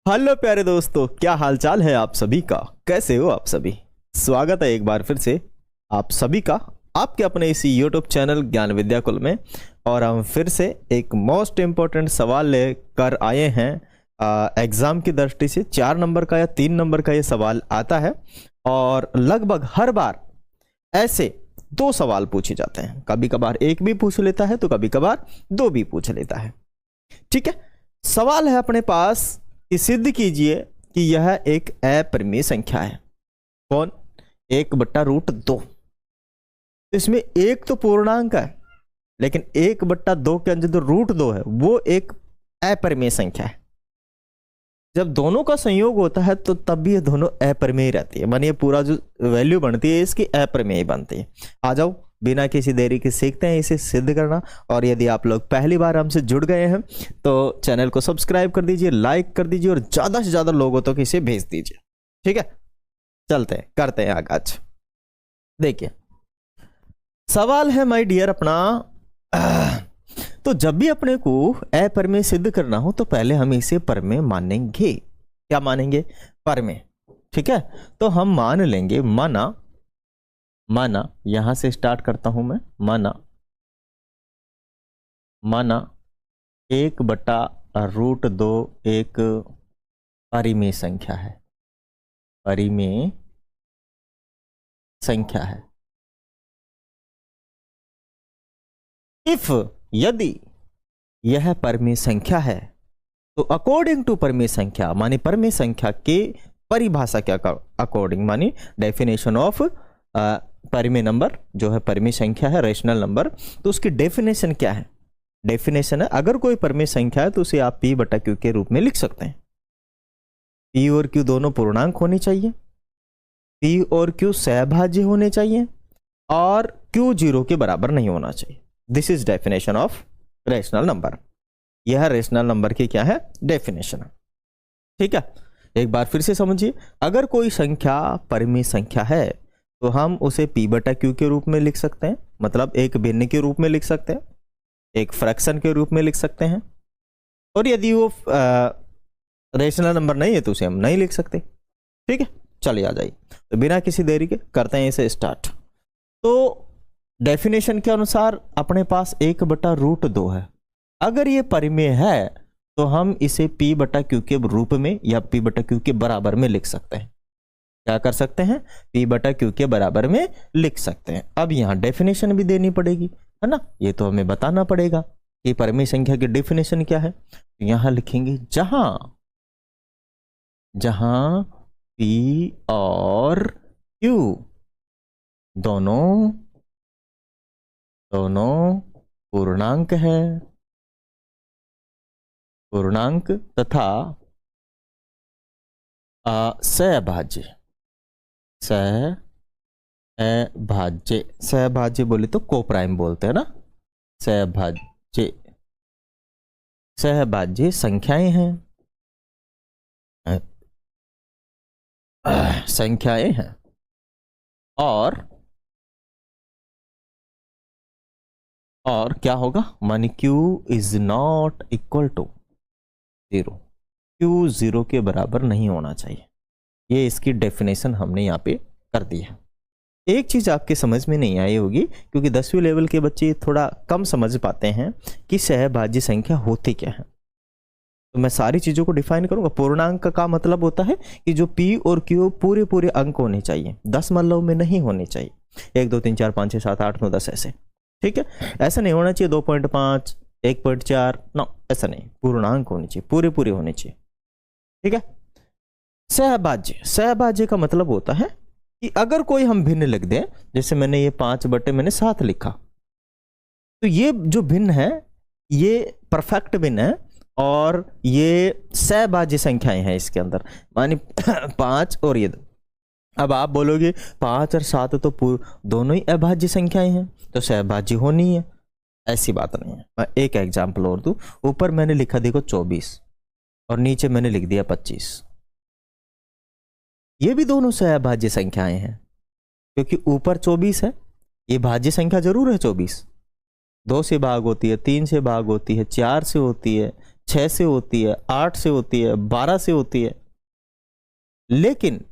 Hello प्यारे दोस्तों, क्या हालचाल है आप सभी का। कैसे हो आप सभी। स्वागत है एक बार फिर से आप सभी का आपके अपने इसी यूट्यूब चैनल ज्ञान विद्या कुल में। और हम फिर से एक मोस्ट इम्पोर्टेंट सवाल लेकर आए हैं। एग्ज़ाम की दृष्टि से 4 नंबर का या 3 नंबर का ये सवाल आता है और लगभग हर बार ऐसे 2 सवाल पूछे जाते हैं। कभी कभार एक भी पूछ लेता है तो कभी कभार 2 भी पूछ लेता है। ठीक है, सवाल है अपने पास कि सिद्ध कीजिए कि यह एक अपरिमेय संख्या है। कौन? 1/√2। इसमें एक तो पूर्णांक है, लेकिन 1/2 के अंदर जो √2 है वो एक अपरिमेय संख्या है। जब दोनों का संयोग होता है तो तब भी ये दोनों अपरिमेय रहती है, मानिए पूरा जो वैल्यू बनती है इसकी अपरिमेय बनती है। आ जाओ, बिना किसी देरी के सीखते हैं इसे सिद्ध करना। और यदि आप लोग पहली बार हमसे जुड़ गए हैं तो चैनल को सब्सक्राइब कर दीजिए, लाइक कर दीजिए और ज़्यादा से ज़्यादा लोगों तक इसे भेज दीजिए। ठीक है, चलते हैं, करते हैं आगाज। देखिए सवाल है माय डियर अपना, तो जब भी अपने को अपरिमेय सिद्ध करना हो तो पहले हम इसे परमेय मानेंगे। क्या मानेंगे? परमेय। ठीक है, तो हम मान लेंगे, माना यहां से स्टार्ट करता हूं मैं। माना 1/√2 एक परिमेय संख्या है। परिमेय संख्या है। इफ यदि यह परिमेय संख्या है तो अकॉर्डिंग टू परिमेय संख्या, माने परिमेय संख्या के परिभाषा क्या अकॉर्डिंग, माने डेफिनेशन ऑफ परिमेय नंबर जो है परिमेय संख्या है, रेशनल नंबर, तो उसकी डेफिनेशन क्या है? डेफिनेशन है अगर कोई परिमेय संख्या है तो उसे आप P/Q के रूप में लिख सकते हैं। P और Q दोनों पूर्णांक होने चाहिए, P और Q सहभाज्य होने चाहिए और Q 0 के बराबर नहीं होना चाहिए। This is definition of rational number. यह रेशनल नंबर की क्या है? डेफिनेशन है। ठीक है, एक बार फिर से समझिए, अगर कोई संख्या परिमेय संख्या है तो हम उसे P/Q के रूप में लिख सकते हैं, मतलब एक भिन्न के रूप में लिख सकते हैं, एक फ्रैक्शन के रूप में लिख सकते हैं। और यदि वो रेशनल नंबर नहीं है तो उसे हम नहीं लिख सकते। ठीक है, चलिए आ जाइए, तो बिना किसी देरी के करते हैं इसे स्टार्ट। तो डेफिनेशन के अनुसार अपने पास 1/√2 है। अगर ये परिमेय है तो हम इसे P/Q के रूप में या P/Q के बराबर में लिख सकते हैं। क्या कर सकते हैं? P/Q के बराबर में लिख सकते हैं। अब यहां डेफिनेशन भी देनी पड़ेगी, है ना, ये तो हमें बताना पड़ेगा कि परिमेय संख्या की डेफिनेशन क्या है। तो यहां लिखेंगे जहां P और Q दोनों पूर्णांक है, पूर्णांक तथा सहभाज्य बोले तो कोप्राइम बोलते हैं ना, सहभाज्य संख्याएं हैं, और क्या होगा, मानी Q is not equal to 0। Q 0 के बराबर नहीं होना चाहिए। ये इसकी डेफिनेशन हमने यहाँ पे कर दी है। एक चीज आपके समझ में नहीं आई होगी क्योंकि 10वीं लेवल के बच्चे थोड़ा कम समझ पाते हैं कि सहभाज्य संख्या होती क्या है, तो मैं सारी चीजों को डिफाइन करूंगा। पूर्णांक का मतलब होता है कि जो P और Q पूरे अंक होने चाहिए, 10 दशमलव में नहीं होने चाहिए। 1 2 3 4 5 6 7 8 9 10 ऐसे। ठीक है, ऐसा नहीं होना चाहिए 2.5 1.4 नो, ऐसा नहीं, पूर्णांक होने चाहिए, पूरे होने चाहिए। ठीक है, सहभाज्य का मतलब होता है कि अगर कोई हम भिन्न लिख दें, जैसे मैंने ये 5/7 लिखा, तो ये जो भिन्न है ये परफेक्ट भिन्न है और ये सहभाज्य संख्याएं हैं इसके अंदर, मानी 5 और ये 2। अब आप बोलोगे 5 और 7 तो दोनों ही अभाज्य संख्याएं हैं तो सहभाज्य होनी है। ऐसी बात नहीं है। मैं एक एग्जाम्पल और दूं, ऊपर मैंने लिखा देखो 24 और नीचे मैंने लिख दिया 25, ये भी दोनों सहभाज्य संख्याएं हैं क्योंकि ऊपर 24 है, ये भाज्य संख्या जरूर है 24, 2 से भाग होती है, 3 से भाग होती है, 4 से होती है, 6 से होती है, 8 से होती है, 12 से होती है, लेकिन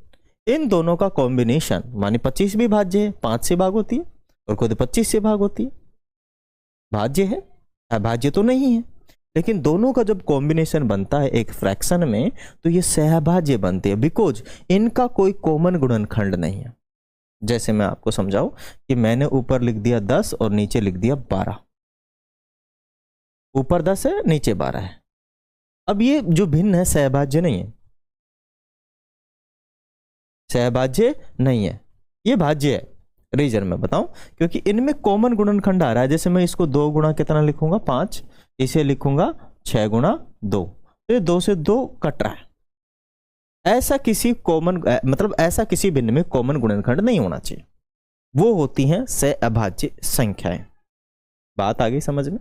इन दोनों का कॉम्बिनेशन माने 25 भी भाज्य है, 5 से भाग होती है और खुद 25 से भाग होती है, भाज्य है, अभाज्य तो नहीं है। लेकिन दोनों का जब कॉम्बिनेशन बनता है एक फ्रैक्शन में तो ये सहभाज्य बनते हैं, बिकॉज इनका कोई कॉमन गुणनखंड नहीं है। जैसे मैं आपको समझाऊं कि मैंने ऊपर लिख दिया 10 और नीचे लिख दिया 12, ऊपर 10 है नीचे 12 है। अब ये जो भिन्न है सहभाज्य नहीं है, सहभाज्य नहीं है, ये भाज्य है। रीजन मैं बताऊं, क्योंकि इनमें कॉमन गुणनखंड आ रहा है। जैसे मैं इसको 2 गुणा कितना लिखूंगा 5, इसे लिखूंगा 6 गुणा 2, तो ये 2 से 2 कट रहा है। ऐसा किसी कॉमन मतलब ऐसा किसी भिन्न में कॉमन गुणनखंड नहीं होना चाहिए, वो होती हैं सहअभाज्य संख्याएं। बात आ गई समझ में?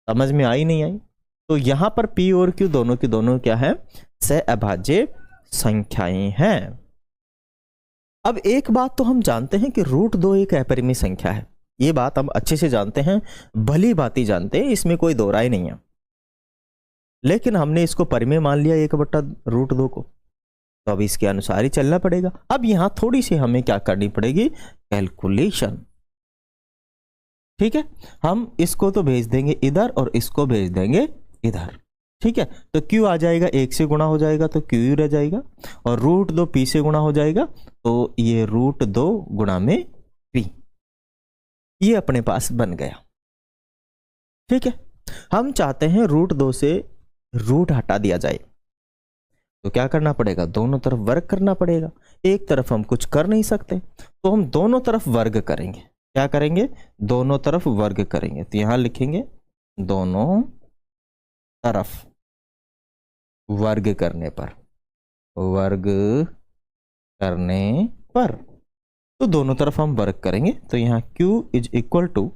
समझ में आई नहीं आई? तो यहां पर P और Q दोनों की दोनों क्या है? सहअभाज्य संख्याएं हैं। अब एक बात तो हम जानते हैं कि √2 एक अपरिमेय संख्या है, ये बात हम अच्छे से जानते हैं, भली भांति जानते हैं, इसमें कोई दो राय नहीं है। लेकिन हमने इसको परिमेय मान लिया 1/√2 को, तो अब इसके अनुसार ही चलना पड़ेगा। अब यहां थोड़ी सी हमें क्या करनी पड़ेगी? कैलकुलेशन। ठीक है, हम इसको तो भेज देंगे इधर और इसको भेज देंगे इधर। ठीक है, तो Q आ जाएगा 1 से गुणा हो जाएगा तो Q रह जाएगा, और √2 P से गुणा हो जाएगा तो ये √2 गुणा में P, ये अपने पास बन गया। ठीक है, हम चाहते हैं √2 से रूट हटा दिया जाए, तो क्या करना पड़ेगा? दोनों तरफ वर्ग करना पड़ेगा। एक तरफ हम कुछ कर नहीं सकते, तो हम दोनों तरफ वर्ग करेंगे। क्या करेंगे? दोनों तरफ वर्ग करेंगे। तो यहां लिखेंगे दोनों तरफ वर्ग करने पर, वर्ग करने पर, तो दोनों तरफ हम वर्ग करेंगे। तो यहाँ Q इज इक्वल टू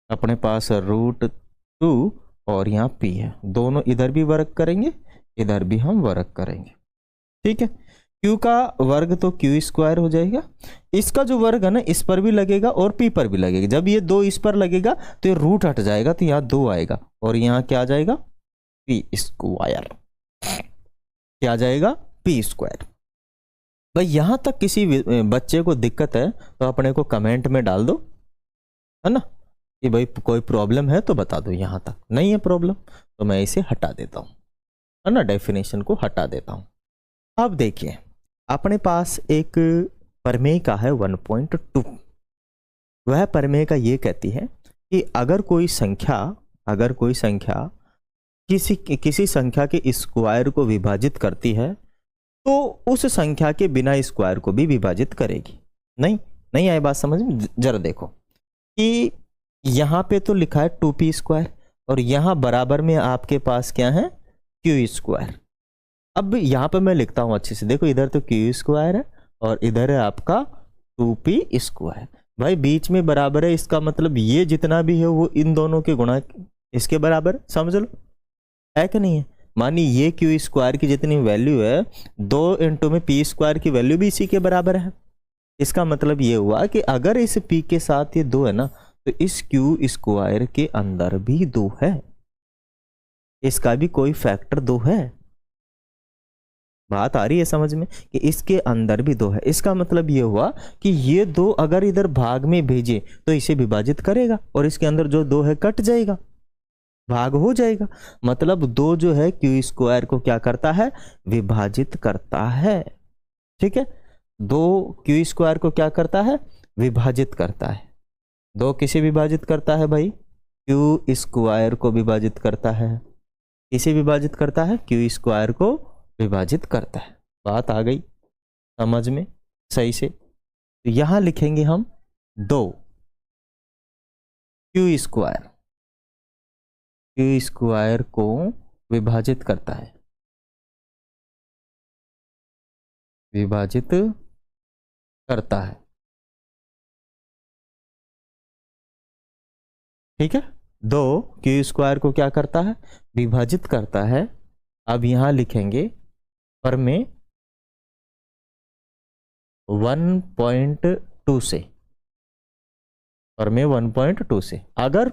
अपने पास √2 और यहाँ P है, दोनों इधर भी वर्ग करेंगे, इधर भी हम वर्ग करेंगे। ठीक है, Q का वर्ग तो Q² हो जाएगा, इसका जो वर्ग है ना इस पर भी लगेगा और P पर भी लगेगा। जब ये 2 इस पर लगेगा तो ये रूट हट जाएगा, तो यहाँ 2 आएगा और यहाँ क्या आ जाएगा? P²। क्या आ जाएगा? P²। भाई यहां तक किसी बच्चे को दिक्कत है तो अपने को कमेंट में डाल दो, है ना, कि भाई कोई प्रॉब्लम है तो बता दो। यहां तक नहीं है प्रॉब्लम तो मैं इसे हटा देता हूं, है ना, डेफिनेशन को हटा देता हूं। अब देखिए अपने पास एक प्रमेय का है 1.2। वह प्रमेय का ये कहती है कि अगर कोई संख्या किसी संख्या के स्क्वायर को विभाजित करती है तो उस संख्या के बिना स्क्वायर को भी विभाजित करेगी। नहीं आई बात समझ में? जरा देखो कि यहां पे तो लिखा है 2p² और यहां बराबर में आपके पास क्या है? Q²। अब यहां पे मैं लिखता हूं अच्छे से, देखो इधर तो Q² है और इधर है आपका 2p²। भाई बीच में बराबर है, इसका मतलब ये जितना भी है वो इन दोनों के गुणा इसके बराबर, समझ लो, है कि नहीं है? मानिए ये Q² की जितनी वैल्यू है 2 इंटू में P² की वैल्यू भी इसी के बराबर है। इसका मतलब ये हुआ कि अगर इस P के साथ ये 2 है ना तो इस Q² के अंदर भी 2 है, इसका भी कोई फैक्टर 2 है। बात आ रही है समझ में कि इसके अंदर भी 2 है। इसका मतलब ये हुआ कि ये 2 अगर इधर भाग में भेजे तो इसे विभाजित करेगा और इसके अंदर जो 2 है कट जाएगा, भाग हो जाएगा। मतलब 2 जो है Q² को क्या करता है? विभाजित करता है। ठीक है, 2 Q² को क्या करता है? विभाजित करता है। 2 किसे विभाजित करता है भाई? Q² को विभाजित करता है। किसे विभाजित करता है? Q² को विभाजित करता है। बात आ गई समझ में सही से? तो यहां लिखेंगे हम 2 Q² को विभाजित करता है, विभाजित करता है। ठीक है, 2 Q² को क्या करता है? विभाजित करता है। अब यहां लिखेंगे प्रमेय 1.2 से, प्रमेय 1.2 से अगर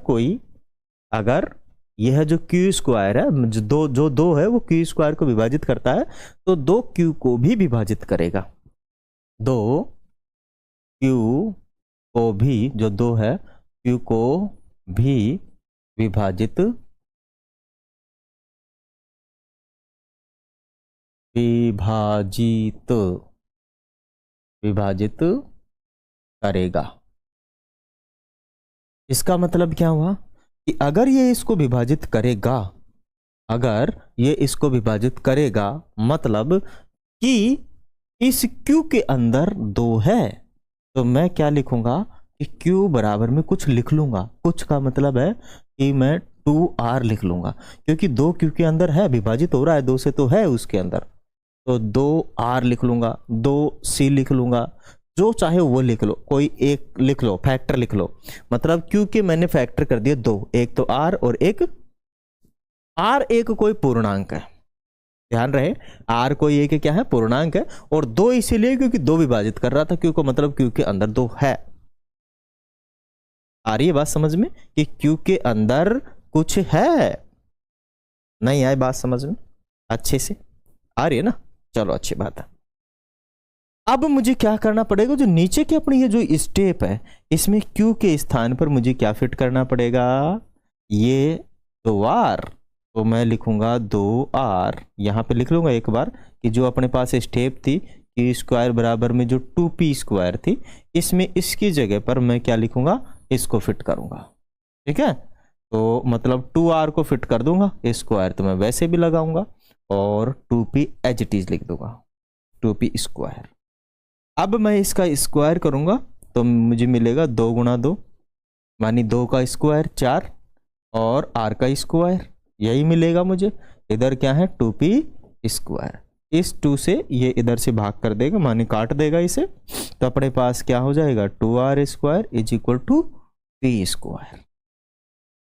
यह जो क्यू स्क्वायर है, जो दो है वो क्यू स्क्वायर को विभाजित करता है, तो दो क्यू को भी विभाजित करेगा। दो क्यू को भी, जो दो है क्यू को भी विभाजित विभाजित विभाजित करेगा। इसका मतलब क्या हुआ कि अगर ये इसको विभाजित करेगा, अगर ये इसको विभाजित करेगा मतलब कि इस Q के अंदर दो है, तो मैं क्या लिखूंगा कि Q बराबर में कुछ लिख लूंगा। कुछ का मतलब है कि मैं 2R लिख लूंगा, क्योंकि दो Q के अंदर है, विभाजित हो रहा है, दो से तो है उसके अंदर, तो 2R लिख लूंगा, 2C लिख लूंगा, जो चाहे वो लिख लो, कोई एक लिख लो, फैक्टर लिख लो। मतलब क्योंकि मैंने फैक्टर कर दिया दो, एक तो R और एक R, एक कोई पूर्णांक है, ध्यान रहे R कोई एक क्या है, पूर्णांक है, और दो इसीलिए क्योंकि दो विभाजित कर रहा था Q को, मतलब Q के अंदर दो है। आ रही है बात समझ में कि Q के अंदर कुछ है? नहीं आए बात समझ में? अच्छे से आ रही है ना? चलो अच्छी बात है। अब मुझे क्या करना पड़ेगा, जो नीचे की अपनी ये जो स्टेप है, इसमें Q के स्थान पर मुझे क्या फिट करना पड़ेगा, ये 2R, तो मैं लिखूंगा 2R, यहां पे लिख लूंगा एक बार कि जो अपने पास स्टेप थी Q स्क्वायर बराबर में जो 2P स्क्वायर थी, इसमें इसकी जगह पर मैं क्या लिखूंगा, इसको फिट करूंगा। ठीक है, तो मतलब 2R को फिट कर दूंगा, स्क्वायर तो मैं वैसे भी लगाऊंगा, और 2P एज इट इज लिख दूंगा, 2P स्क्वायर। अब मैं इसका स्क्वायर करूंगा तो मुझे मिलेगा 2 गुणा 2, मानी 2 का स्क्वायर 4, और R का स्क्वायर यही मिलेगा मुझे। इधर क्या है, 2P स्क्वायर, इस 2 से ये इधर से भाग कर देगा, मानी काट देगा इसे, तो अपने पास क्या हो जाएगा, 2R square is equal to P square.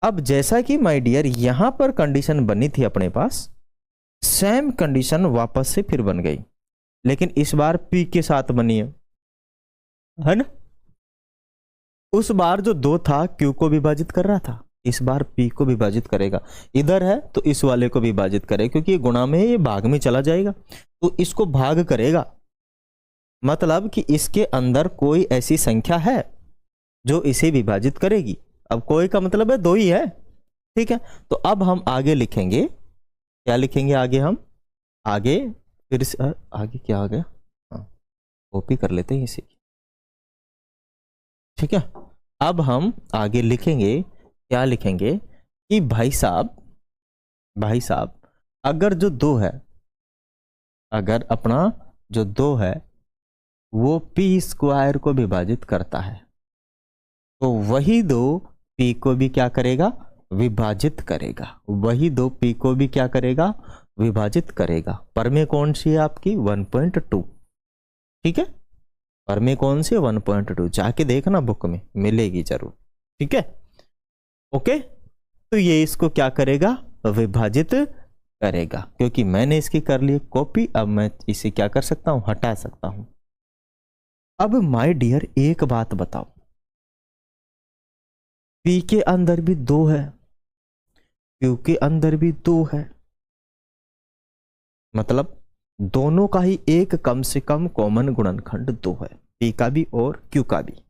अब जैसा कि माय डियर यहां पर कंडीशन बनी थी अपने पास, सेम कंडीशन वापस से फिर बन गई, लेकिन इस बार P के साथ बनी है ना? उस बार जो 2 था Q को विभाजित कर रहा था, इस बार P को विभाजित करेगा। इधर है तो इस वाले को विभाजित करेगा, क्योंकि ये गुणा में है, ये भाग में चला जाएगा, तो इसको भाग करेगा, मतलब कि इसके अंदर कोई ऐसी संख्या है जो इसे विभाजित करेगी। अब कोई का मतलब है 2 ही है, ठीक है। तो अब हम आगे लिखेंगे, क्या लिखेंगे आगे, हम आगे फिर से आगे क्या आ गया, हाँ कॉपी कर लेते हैं इसे, ठीक है। अब हम आगे लिखेंगे, क्या लिखेंगे कि भाई साहब अगर जो 2 है, अगर अपना जो 2 है वो P स्क्वायर को विभाजित करता है, तो वही 2 P को भी क्या करेगा, विभाजित करेगा। वही 2 P को भी क्या करेगा, विभाजित करेगा। पर में कौन सी है आपकी 1.2, ठीक है, पर में कौन सी 1.2, जाके देखना बुक में मिलेगी जरूर, ठीक है। ओके, तो ये इसको क्या करेगा, विभाजित करेगा, क्योंकि मैंने इसकी कर ली कॉपी, अब मैं इसे क्या कर सकता हूं, हटा सकता हूं। अब माय डियर एक बात बताओ, P के अंदर भी 2 है, Q के अंदर भी 2 है, मतलब दोनों का ही एक कम से कम कॉमन गुणनखंड 2 है, P का भी और Q का भी।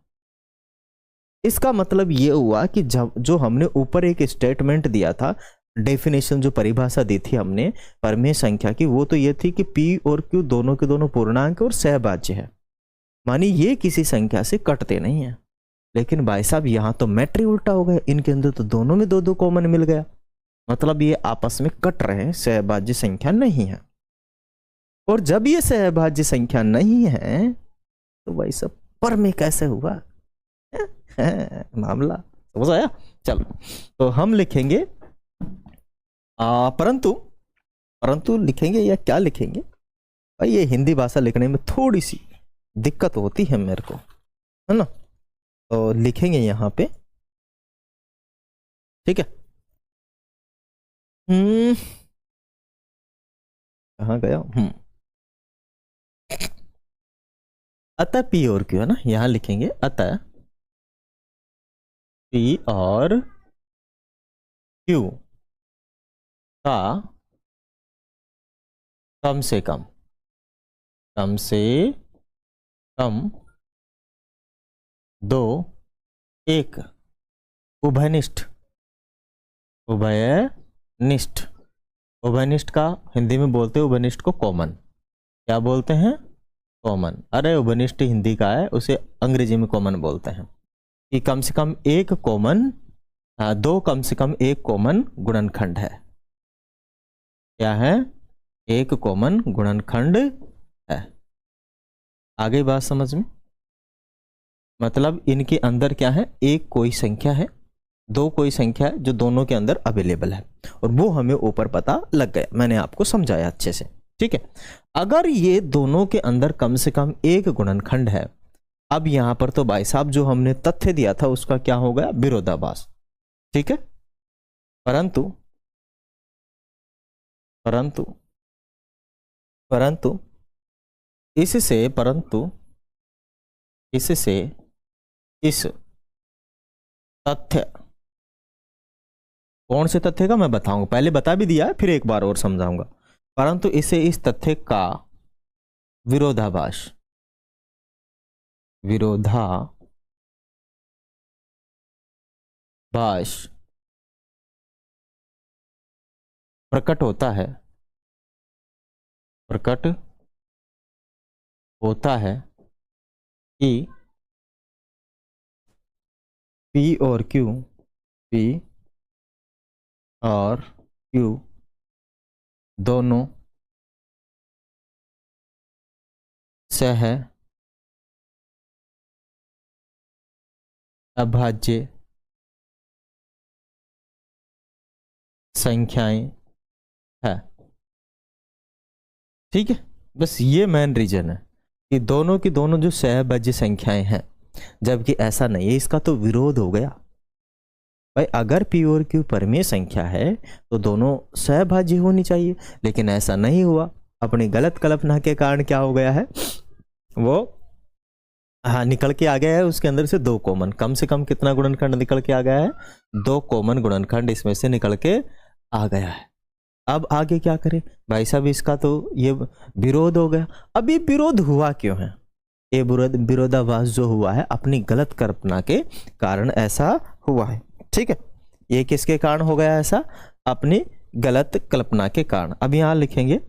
इसका मतलब ये हुआ कि जब जो हमने ऊपर एक स्टेटमेंट दिया था, डेफिनेशन जो परिभाषा दी थी हमने परमेय संख्या की, वो तो ये थी कि P और Q दोनों के दोनों पूर्णांक और सहभाज्य है, मानी ये किसी संख्या से कटते नहीं है। लेकिन भाई साहब यहां तो मैट्री उल्टा हो गया, इनके अंदर तो दोनों में 2-2 कॉमन मिल गया, मतलब ये आपस में कट रहे हैं, सहभाज्य संख्या नहीं है। और जब ये सहभाज्य संख्या नहीं है तो भाई साहब पर में कैसे हुआ मामला, समझ आया? चलो तो हम लिखेंगे परंतु लिखेंगे या क्या लिखेंगे भाई, ये हिंदी भाषा लिखने में थोड़ी सी दिक्कत होती है मेरे को, है ना। तो लिखेंगे यहां पे, ठीक है। कहाँ गया, अतः P और Q है ना, यहां लिखेंगे अतः P और Q का कम से कम दो एक उभयनिष्ठ उभयनिष्ठ का हिंदी में बोलते हैं उभयनिष्ठ को कॉमन। क्या बोलते हैं? कॉमन। अरे उभयनिष्ठ हिंदी का है, उसे अंग्रेजी में कॉमन बोलते हैं। कि कम से कम एक कॉमन दो कम से कम एक कॉमन गुणनखंड है। क्या है? एक कॉमन गुणनखंड है। आगे बात समझ में? मतलब इनके अंदर क्या है? एक कोई संख्या है, दो कोई संख्या है जो दोनों के अंदर अवेलेबल है, और वो हमें ऊपर पता लग गया, मैंने आपको समझाया अच्छे से। ठीक है, अगर ये दोनों के अंदर कम से कम एक गुणनखंड है, अब यहां पर तो भाई साहब जो हमने तथ्य दिया था उसका क्या हो गया? विरोधाभास। ठीक है, परंतु परंतु परंतु इससे इस तथ्य, कौन से तथ्य का मैं बताऊंगा, पहले बता भी दिया है, फिर एक बार और समझाऊंगा। परंतु इसे इस तथ्य का विरोधाभास प्रकट होता है कि P और Q दोनों सह अभाज्य संख्याएं है। ठीक है, बस ये मेन रीजन है कि दोनों की दोनों जो सहभाज्य संख्याएं हैं, जबकि ऐसा नहीं है, इसका तो विरोध हो गया। भाई अगर P और Q परिमेय संख्या है तो दोनों सहभाज्य होनी चाहिए, लेकिन ऐसा नहीं हुआ। अपनी गलत कल्पना के कारण क्या हो गया है? वो निकल के आ गया है उसके अंदर से दो कॉमन। कम से कम कितना गुणनखंड निकल के आ गया है? दो कॉमन गुणनखंड इसमें से निकल के आ गया है। अब आगे क्या करें भाई साहब? इसका तो ये विरोध हो गया। अब ये विरोध हुआ क्यों है? ये विरोधाभास जो हुआ है अपनी गलत कल्पना के कारण ऐसा हुआ है। ठीक है, ये किसके कारण हो गया ऐसा? अपनी गलत कल्पना के कारण। अब यहां लिखेंगे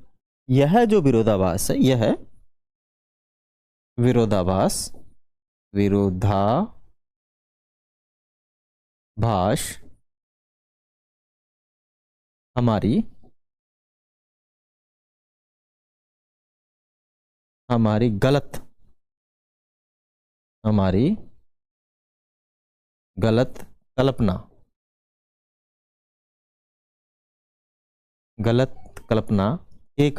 यह जो विरोधाभास है, यह है विरोधाभास हमारी गलत कल्पना के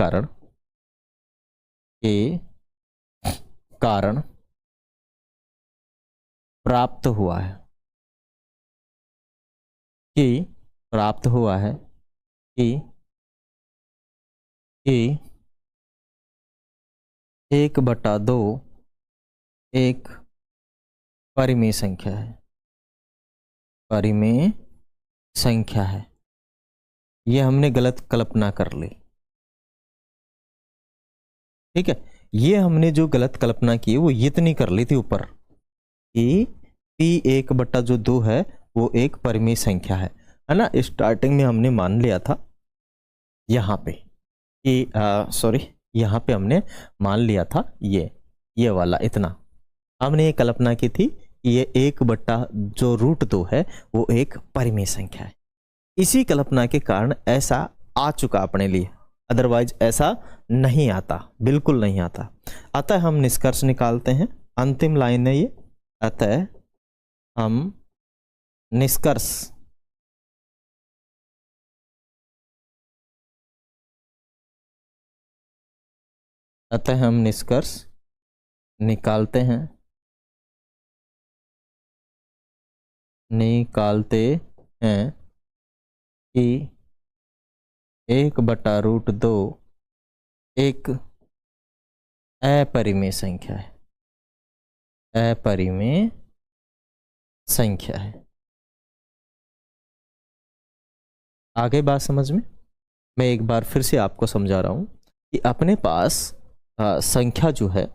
कारण प्राप्त हुआ है कि 1/2 एक परिमेय संख्या है। ये हमने गलत कल्पना कर ली। ठीक है, ये हमने जो गलत कल्पना की वो इतनी कर ली थी ऊपर कि P1/2 है वो एक परिमेय संख्या है ना। स्टार्टिंग में हमने मान लिया था यहाँ पे कि यहाँ पे हमने मान लिया था ये वाला इतना। हमने ये कल्पना की थी कि ये 1/√2 है वो एक परिमेय संख्या है। इसी कल्पना के कारण ऐसा आ चुका अपने लिए, अदरवाइज ऐसा नहीं आता, बिल्कुल नहीं आता। अतः हम निष्कर्ष निकालते हैं, अंतिम लाइन है ये। अतः हम निष्कर्ष निकालते हैं कि 1/√2 एक अपरिमेय संख्या है। आगे बात समझ में? मैं एक बार फिर से आपको समझा रहा हूँ कि अपने पास संख्या जो है,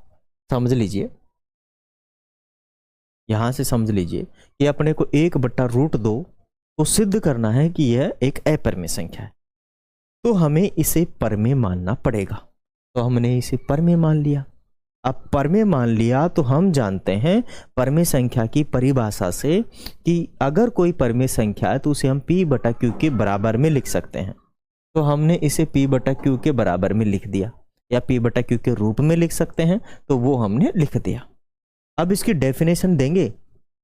समझ लीजिए, यहाँ से समझ लीजिए कि अपने को 1/√2 को सिद्ध करना है कि यह एक अपरिमेय संख्या है, तो हमें इसे परमेय मानना पड़ेगा। तो हमने इसे परमेय मान लिया। अब परमेय मान लिया तो हम जानते हैं परमेय संख्या की परिभाषा से कि अगर कोई परमेय संख्या है तो उसे हम p/q के बराबर में लिख सकते हैं। तो हमने इसे p/q के बराबर में लिख दिया, या p/q के रूप में लिख सकते हैं, तो वो हमने लिख दिया। अब इसकी डेफिनेशन देंगे।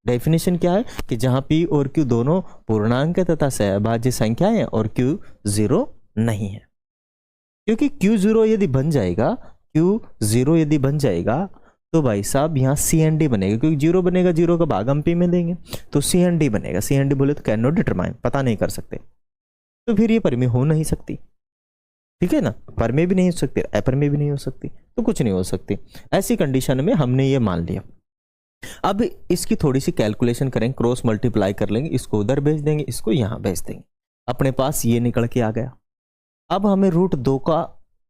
डेफिनेशन क्या है कि जहां p और q दोनों पूर्णांक तथा सहभाज्य संख्याएं हैं और q 0 नहीं है, क्योंकि q0 यदि बन जाएगा, q0 यदि बन जाएगा तो भाई साहब यहाँ CND बनेगा, क्योंकि 0 बनेगा, 0 का भाग हम p में देंगे, तो CND बनेगा। CND बोले तो कैन नॉट डिटरमाइन, पता नहीं कर सकते, तो फिर ये परमेय हो नहीं सकती। ठीक है ना, परमेय भी नहीं हो सकती, अपरमेय भी नहीं हो सकती, तो कुछ नहीं हो सकती। ऐसी कंडीशन में हमने ये मान लिया। अब इसकी थोड़ी सी कैलकुलेशन करें, क्रॉस मल्टीप्लाई कर लेंगे, इसको उधर भेज देंगे, इसको यहां भेज देंगे। अपने पास ये निकल के आ गया। अब हमें √2 का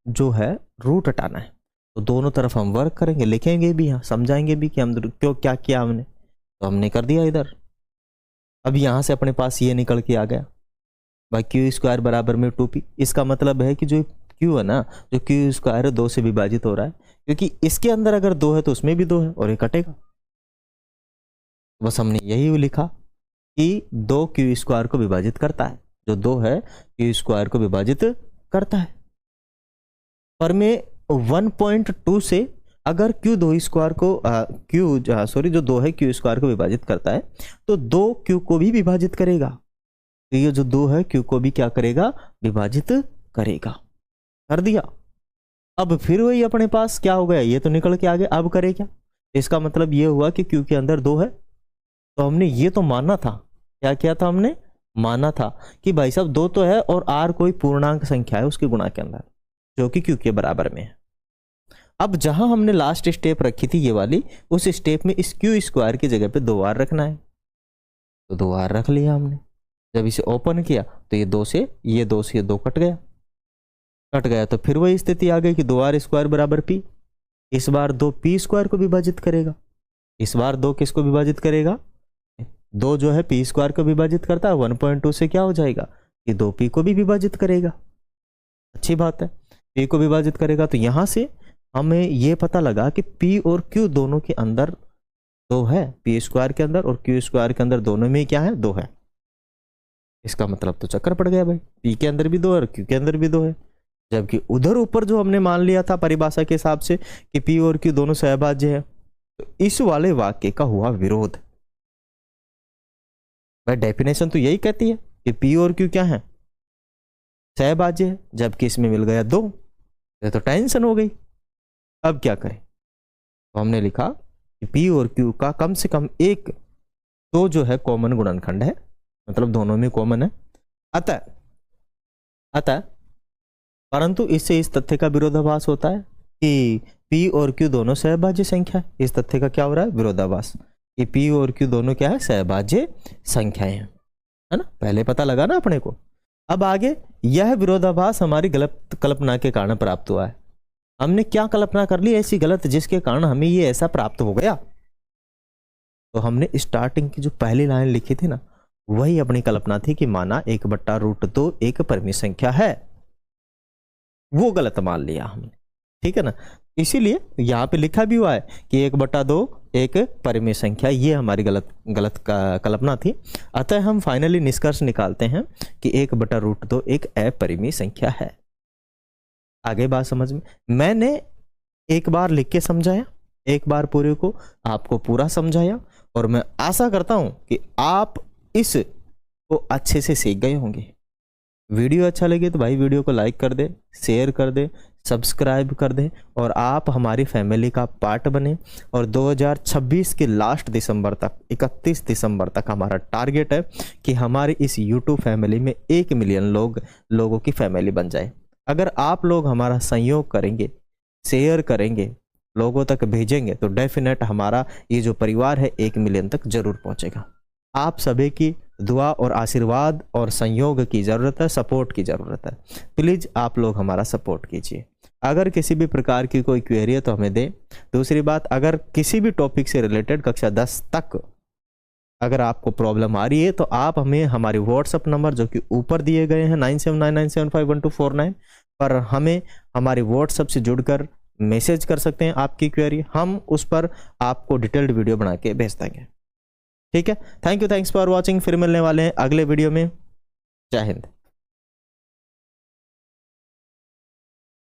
जो है रूट हटाना है, तो दोनों तरफ हम वर्क करेंगे, लिखेंगे भी, यहाँ समझाएंगे भी कि हम क्यों क्या किया हमने, तो हमने कर दिया इधर। अब यहां से अपने पास ये निकल के आ गया भाई q² बराबर में 2p। इसका मतलब है कि जो q है ना, जो q² है 2 से विभाजित हो रहा है, क्योंकि इसके अंदर अगर 2 है तो उसमें भी 2 है और ये कटेगा। बस हमने यही लिखा कि 2 q² को विभाजित करता है, जो 2 है q² को विभाजित करता है। परमेय 1.2 से अगर q2 को जो 2 है q² को विभाजित करता है, तो 2 q को भी विभाजित करेगा। तो ये जो 2 है q को भी क्या करेगा, विभाजित करेगा। कर दिया। अब फिर वही अपने पास क्या हो गया, ये तो निकल के आ गया। अब करे क्या, इसका मतलब ये हुआ कि q के अंदर 2 है, तो हमने ये तो माना था, क्या किया था हमने, माना था कि भाई साहब 2 तो है और r कोई पूर्णांक संख्या है उसके गुणा के अंदर, जो कि q के बराबर में है। अब जहां हमने लास्ट स्टेप रखी थी ये वाली, उस स्टेप में इस q² की जगह पे 2r रखना है, तो 2r रख लिया हमने। जब इसे ओपन किया तो ये 2 से ये 2 कट गया, तो फिर वही स्थिति आ गई कि 2r² बराबर p। इस बार 2 p² को विभाजित करेगा, इस बार 2 किसको विभाजित करेगा, 2 जो है p² को विभाजित करता है, 1.2 से क्या हो जाएगा, ये 2p को भी विभाजित करेगा। अच्छी बात है, p को विभाजित करेगा। तो यहां से हमें ये पता लगा कि p और q दोनों के अंदर 2 है, p² के अंदर और q² के अंदर, दोनों में क्या है, 2 है। इसका मतलब तो चक्कर पड़ गया भाई, p के अंदर भी 2 है और q के अंदर भी 2 है, जबकि उधर ऊपर जो हमने मान लिया था परिभाषा के हिसाब से कि p और q दोनों सहभाज्य है, तो इस वाले वाक्य का हुआ विरोध। भाई डेफिनेशन तो यही कहती है कि p और q क्या है, सहभाज्य है, जबकि इसमें मिल गया 2, तो टेंशन हो गई। अब क्या करें, तो हमने लिखा कि p और q का कम से कम एक तो जो है कॉमन गुणनखंड है, मतलब दोनों में कॉमन है। अतः परंतु इससे इस तथ्य का विरोधाभास होता है कि p और q दोनों सहभाज्य संख्या है। इस तथ्य का क्या हो रहा है, विरोधाभास, कि p और q दोनों क्या है, सहभाज्य संख्याएं हैं, है ना। पहले पता लगा ना अपने को। अब आगे, यह विरोधाभास हमारी गलत कल्पना के कारण प्राप्त हुआ है। हमने क्या कल्पना कर ली ऐसी गलत, जिसके कारण हमें ये ऐसा प्राप्त हो गया। तो हमने स्टार्टिंग की जो पहली लाइन लिखी थी ना, वही अपनी कल्पना थी कि माना 1/√2 एक परमेय संख्या है, वो गलत मान लिया हमने। ठीक है ना, इसीलिए यहाँ पे लिखा भी हुआ है कि 1/2 एक परमेय संख्या, ये हमारी गलत कल्पना थी। अतः हम फाइनली निष्कर्ष निकालते हैं कि 1/√2 एक अपरिमेय संख्या है। आगे बात समझ में, मैंने एक बार लिख के समझाया, एक बार पूरे को आपको पूरा समझाया, और मैं आशा करता हूं कि आप इस को अच्छे से सीख गए होंगे। वीडियो अच्छा लगे तो भाई वीडियो को लाइक कर दे, शेयर कर दे, सब्सक्राइब कर दे, और आप हमारी फैमिली का पार्ट बने। और 2026 के लास्ट दिसंबर तक, 31 दिसंबर तक हमारा टारगेट है कि हमारी इस यूट्यूब फैमिली में 1 मिलियन लोगों की फैमिली बन जाए। अगर आप लोग हमारा सहयोग करेंगे, शेयर करेंगे, लोगों तक भेजेंगे, तो डेफिनेट हमारा ये जो परिवार है 1 मिलियन तक जरूर पहुंचेगा। आप सभी की दुआ और आशीर्वाद और संयोग की ज़रूरत है, सपोर्ट की ज़रूरत है। प्लीज़ आप लोग हमारा सपोर्ट कीजिए। अगर किसी भी प्रकार की कोई क्वेरी है तो हमें दें। दूसरी बात, अगर किसी भी टॉपिक से रिलेटेड कक्षा 10 तक अगर आपको प्रॉब्लम आ रही है तो आप हमें हमारे व्हाट्सअप नंबर जो कि ऊपर दिए गए हैं 9799751249 पर हमें हमारे व्हाट्सअप से जुड़कर मैसेज कर सकते हैं आपकी क्वेरी, हम उस पर आपको डिटेल्ड वीडियो बना के भेज देंगे। ठीक है, थैंक्स फॉर वॉचिंग। फिर मिलने वाले हैं अगले वीडियो में। जय हिंद।